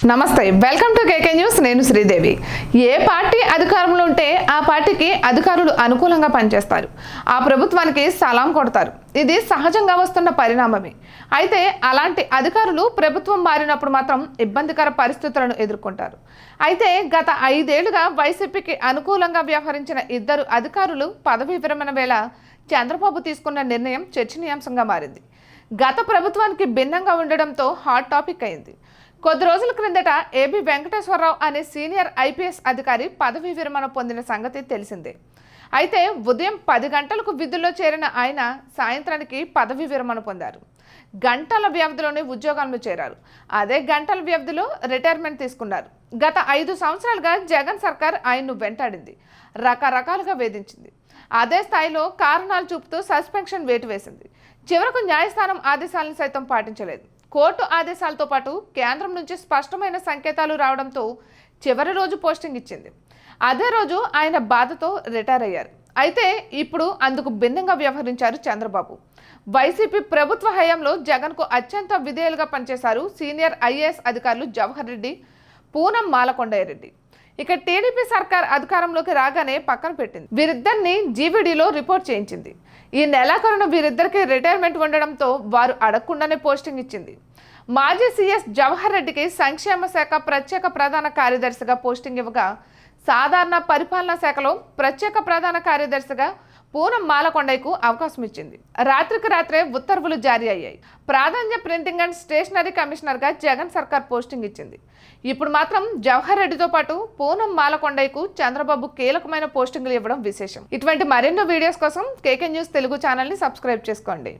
నమస్తే, welcome to KK news. నేను శ్రీదేవి. ఏ party అధికారంలో ఉంటే ఆ పార్టీకి అధికారులు అనుకూలంగా పనిచేస్తారు, ఆ ప్రభుత్వానికి సలాం కొడతారు. ఇది సహజంగా వస్తున్న పరిణామమే. అయితే అలాంటి అధికారులు ప్రభుత్వం మారినప్పుడు మాత్రం ఇబ్బందికర పరిస్థితులను ఎదుర్కొంటారు. అయితే గత 5 ఏళ్లుగా వైసీపీకి అనుకూలంగా వ్యవహరించిన ఇద్దరు అధికారులు పదవీ విరమణ వేళ చంద్రబాబు తీసుకున్న నిర్ణయం చర్చనీయాంశంగా మారింది. గత ప్రభుత్వానికి భిన్నంగా ఉండడంతో హాట్ టాపిక్ అయింది. కొద్ది రోజుల క్రిందట ఏబి వెంకటేశ్వరరావు అనే సీనియర్ ఐపీఎస్ అధికారి పదవీ విరమణ పొందిన సంగతి తెలిసిందే. అయితే ఉదయం 10 గంటలకు విధుల్లో చేరిన ఆయన సాయంత్రానికి పదవీ విరమణ పొందారు. గంటల వ్యవధిలోనే ఉద్యోగాలను చేరారు. అదే గంటల వ్యవధిలో రిటైర్మెంట్ తీసుకున్నారు. గత 5 సంవత్సరాలుగా జగన్ సర్కార్ ఆయన్ను వెంటాడింది, రకరకాలుగా వేధించింది. అదే స్థాయిలో కారణాలు చూపుతూ సస్పెన్షన్ వేటు వేసింది. చివరకు న్యాయస్థానం ఆదేశాలను సైతం పాటించలేదు. కోర్టు ఆదేశాలతో పాటు కేంద్రం నుంచి స్పష్టమైన సంకేతాలు రావడంతో చివరి రోజు పోస్టింగ్ ఇచ్చింది. అదే రోజు ఆయన బాధతో రిటైర్ అయ్యారు. అయితే ఇప్పుడు అందుకు భిన్నంగా వ్యవహరించారు చంద్రబాబు. వైసీపీ ప్రభుత్వ హయాంలో జగన్కు అత్యంత విధేయులుగా పనిచేశారు సీనియర్ ఐఏఎస్ అధికారులు జవహర్ రెడ్డి, పూనం మాలకొండయ్యరెడ్డి. ఇక టీడీపీ సర్కార్ అధికారంలోకి రాగానే పక్కన పెట్టింది. వీరిద్దరిని జీవీడీలో రిపోర్ట్ చేయించింది. ఈ నెలాఖరున వీరిద్దరికి రిటైర్మెంట్ ఉండడంతో వారు అడగకుండానే పోస్టింగ్ ఇచ్చింది. మాజీ సీఎస్ జవహర్ రెడ్డికి సంక్షేమ శాఖ ప్రత్యేక ప్రధాన కార్యదర్శిగా పోస్టింగ్ ఇవ్వగా, సాధారణ పరిపాలనా శాఖలో ప్రత్యేక ప్రధాన కార్యదర్శిగా పూనం మాలకొండయ్యకు అవకాశం ఇచ్చింది. రాత్రికి రాత్రే ఉత్తర్వులు జారీ అయ్యాయి. ప్రాధాన్య ప్రింటింగ్ అండ్ స్టేషనరీ కమిషనర్గా జగన్ సర్కార్ పోస్టింగ్ ఇచ్చింది. ఇప్పుడు మాత్రం జవహర్ రెడ్డితో పాటు పూనం మాలకొండయ్యకు చంద్రబాబు కీలకమైన పోస్టింగ్లు ఇవ్వడం విశేషం. ఇటువంటి మరెన్నో వీడియోస్ కోసం కేకే న్యూస్ తెలుగు ఛానల్ని సబ్స్క్రైబ్ చేసుకోండి.